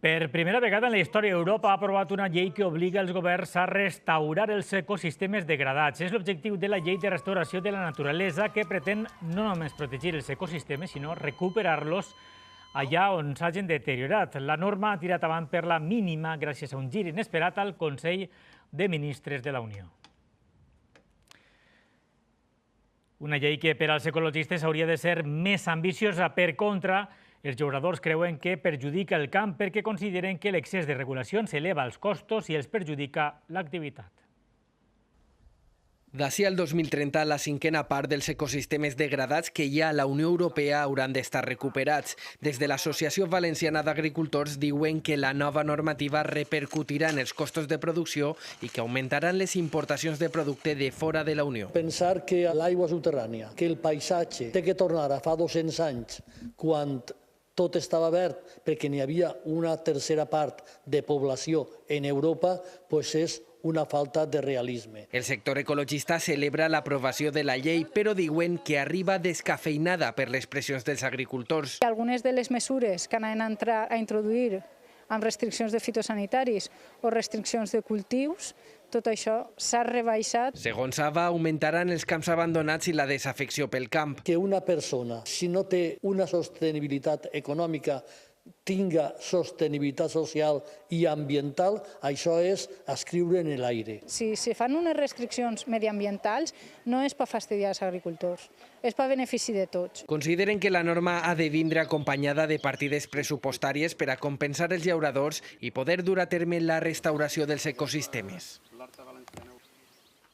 Per primera vegada en la història, Europa ha aprovat una llei que obliga els governs a restaurar els ecosistemes degradats. És l'objectiu de la llei de restauració de la naturalesa, que pretén no només protegir els ecosistemes, sinó recuperar-los allà on s'hagin deteriorat. La norma ha tirat avant per la mínima gràcies a un gir inesperat al Consell de Ministres de la Unió. Una llei que per als ecologistes hauria de ser més ambiciosa. Per contra, els llauradors creuen que perjudica el camp perquè consideren que l'excés de regulacions eleva els costos i els perjudica l'activitat. D'ací al 2030, la cinquena part dels ecosistemes degradats que hi ha a la Unió Europea hauran d'estar recuperats. Des de l'Associació Valenciana d'Agricultors diuen que la nova normativa repercutirà en els costos de producció i que augmentaran les importacions de producte de fora de la Unió. Pensar que l'aigua subterrània, que el paisatge té que tornar a fa 200 anys, quan tot estava verd perquè n'hi havia una tercera part de població en Europa, és una falta de realisme. El sector ecologista celebra l'aprovació de la llei, però diuen que arriba descafeinada per les pressions dels agricultors. Algunes de les mesures que han entrat a introduir amb restriccions de fitosanitaris o restriccions de cultius, tot això s'ha rebaixat. Segons Saba, augmentaran els camps abandonats i la desafecció pel camp. Que una persona, si no té una sostenibilitat econòmica, tinga sostenibilitat social i ambiental, això és escriure en l'aire. Si se fan unes restriccions mediambientals, no és per fastidiar els agricultors, és per benefici de tots. Consideren que la norma ha de vindre acompanyada de partides pressupostàries per a compensar els llauradors i poder dur a terme la restauració dels ecosistemes.